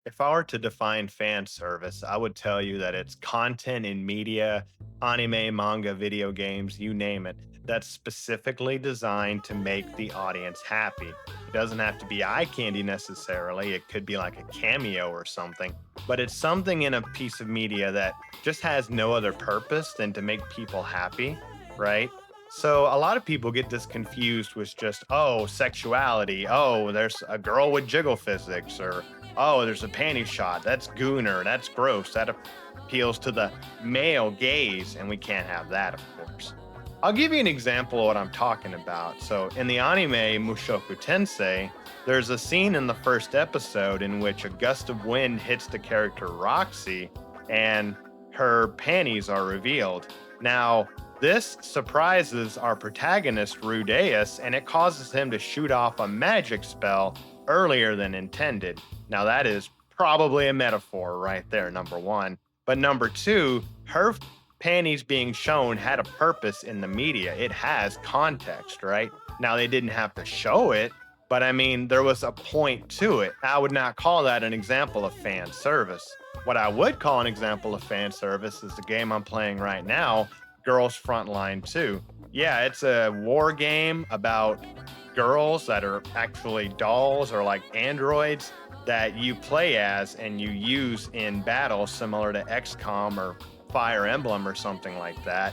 If I were to define fan service, I would tell you that it's content in media, anime, manga, video games, you name it, that's specifically designed to make the audience happy. It doesn't have to be eye candy necessarily, it could be like a cameo or something, but it's something in a piece of media that just has no other purpose than to make people happy, right? So a lot of people get this confused with just, oh, sexuality. Oh, there's a girl with jiggle physics, or oh, there's a panty shot. That's gooner. That's gross. That appeals to the male gaze, and we can't have that, of course. I'll give you an example of what I'm talking about. So, in the anime Mushoku Tensei, there's a scene in the first episode in which a gust of wind hits the character Roxy, and her panties are revealed. Now, this surprises our protagonist, Rudeus, and it causes him to shoot off a magic spell earlier than intended. Now, that is probably a metaphor right there, number one. But number two, her panties being shown had a purpose in the media. It has context, right? Now, they didn't have to show it, but I mean, there was a point to it. I would not call that an example of fan service. What I would call an example of fan service is the game I'm playing right now, Girls Frontline 2. Yeah, it's a war game about girls that are actually dolls or like androids that you play as and you use in battle, similar to XCOM or Fire Emblem or something like that.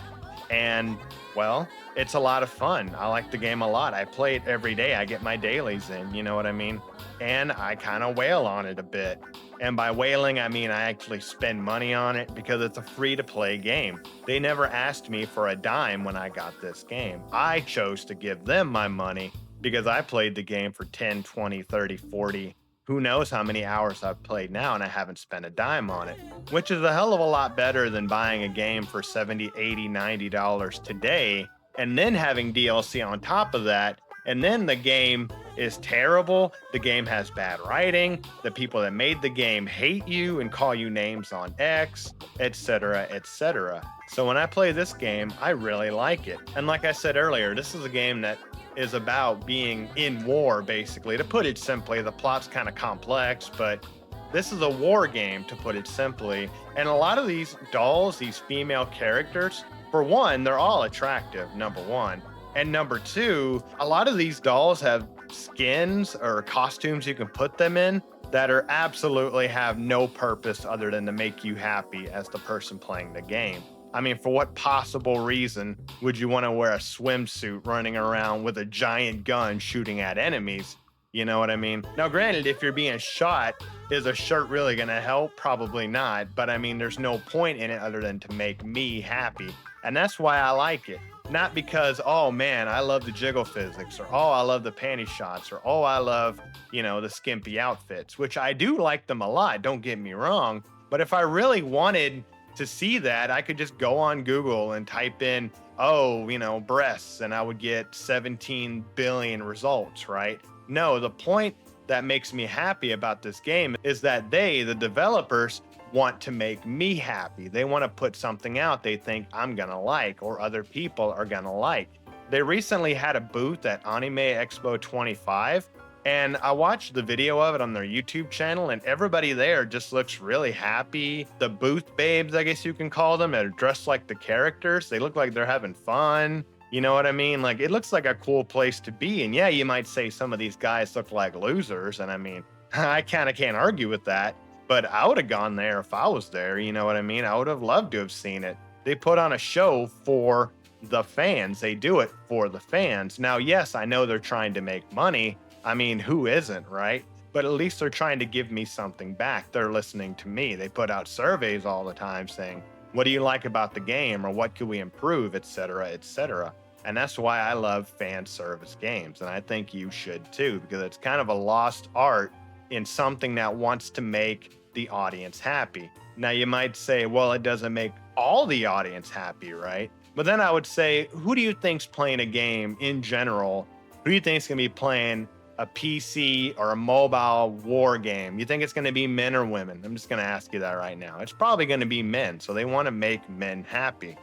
And well, it's a lot of fun. I like the game a lot. I play it every day. I get my dailies in, you know what I mean? And I kind of wail on it a bit. And by whaling, I mean I actually spend money on it because it's a free to play game. They never asked me for a dime when I got this game. I chose to give them my money because I played the game for 10, 20, 30, 40, who knows how many hours I've played now, and I haven't spent a dime on it, which is a hell of a lot better than buying a game for 70, 80, $90 today and then having DLC on top of that. And then the game is terrible. The game has bad writing. The people that made the game hate you and call you names on X, etc., etc. So when I play this game, I really like it. And like I said earlier, this is a game that is about being in war, basically. To put it simply, the plot's kind of complex, but this is a war game, to put it simply. And a lot of these dolls, these female characters, for one, they're all attractive, number one. And number two, a lot of these dolls have skins or costumes you can put them in that are absolutely have no purpose other than to make you happy as the person playing the game. I mean, for what possible reason would you want to wear a swimsuit running around with a giant gun shooting at enemies? You know what I mean? Now, granted, if you're being shot, is a shirt really going to help? Probably not. But I mean, there's no point in it other than to make me happy. And that's why I like it. Not because, oh man, I love the jiggle physics, or oh, I love the panty shots, or oh, I love, the skimpy outfits, which I do like them a lot. Don't get me wrong. But if I really wanted to see that, I could just go on Google and type in, oh, breasts, and I would get 17 billion results, right? No, the point that makes me happy about this game is that they, the developers, want to make me happy. They want to put something out they think I'm going to like or other people are going to like. They recently had a booth at Anime Expo 25, and I watched the video of it on their YouTube channel, and everybody there just looks really happy. The booth babes, I guess you can call them, are dressed like the characters. They look like they're having fun. You know what I mean? Like, it looks like a cool place to be. And yeah, you might say some of these guys look like losers. And I mean, I kind of can't argue with that. But I would have gone there if I was there. You know what I mean? I would have loved to have seen it. They put on a show for the fans. They do it for the fans. Now, yes, I know they're trying to make money. I mean, who isn't, right? But at least they're trying to give me something back. They're listening to me. They put out surveys all the time saying, what do you like about the game, or what could we improve, etc., etc. And that's why I love fan service games. And I think you should too, because it's kind of a lost art in something that wants to make the audience happy. Now, you might say, well, it doesn't make all the audience happy, right? But then I would say, who do you think's playing a game in general? Who do you think's going to be playing a PC or a mobile war game? You think it's going to be men or women? I'm just going to ask you that right now. It's probably going to be men. So they want to make men happy.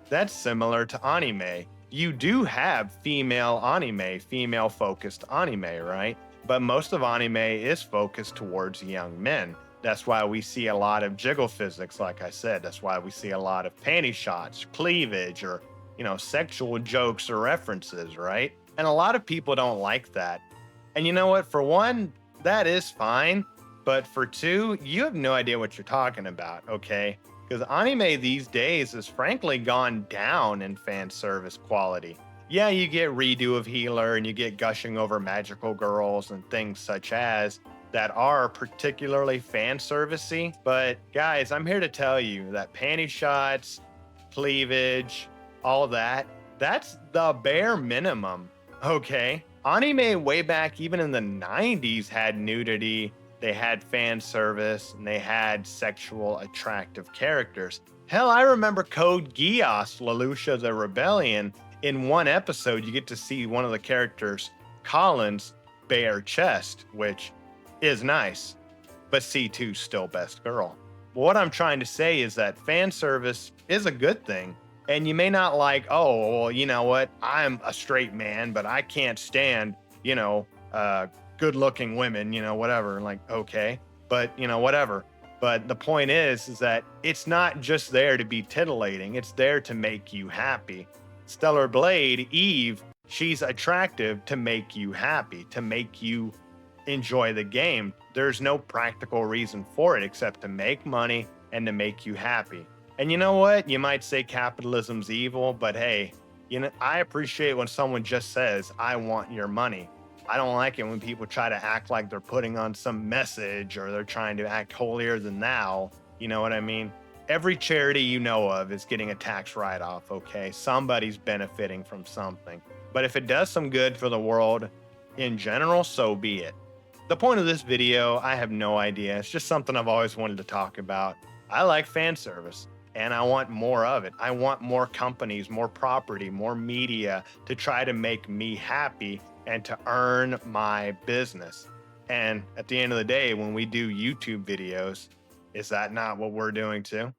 That's similar to anime. You do have female anime, female focused anime, right? But most of anime is focused towards young men. That's why we see a lot of jiggle physics, like I said. That's why we see a lot of panty shots, cleavage, or, sexual jokes or references, right? And a lot of people don't like that. And you know what? For one, that is fine. But for two, you have no idea what you're talking about, okay? Because anime these days has frankly gone down in fan service quality. Yeah, you get redo of healer and you get gushing over magical girls and things such as that are particularly fan servicey. But guys, I'm here to tell you that panty shots, cleavage, all that, that's the bare minimum. Okay. Anime way back even in the 90s had nudity, they had fan service, and they had sexual attractive characters. Hell, I remember Code Geass, Lelouch the Rebellion. In one episode, you get to see one of the characters, Colin's, bare chest, which is nice, but C2's still best girl. What I'm trying to say is that fan service is a good thing. And you may not like, oh, well, you know what? I'm a straight man, but I can't stand, you know, good looking women, whatever. Like, okay, but, whatever. But the point is that it's not just there to be titillating, it's there to make you happy. Stellar Blade, Eve, she's attractive to make you happy, to make you enjoy the game. There's no practical reason for it except to make money and to make you happy. And you know what? You might say capitalism's evil, but hey, I appreciate when someone just says, I want your money. I don't like it when people try to act like they're putting on some message or they're trying to act holier than thou. You know what I mean? Every charity you know of is getting a tax write off, okay? Somebody's benefiting from something. But if it does some good for the world in general, so be it. The point of this video, I have no idea. It's just something I've always wanted to talk about. I like fan service and I want more of it. I want more companies, more property, more media to try to make me happy and to earn my business. And at the end of the day, when we do YouTube videos, is that not what we're doing too?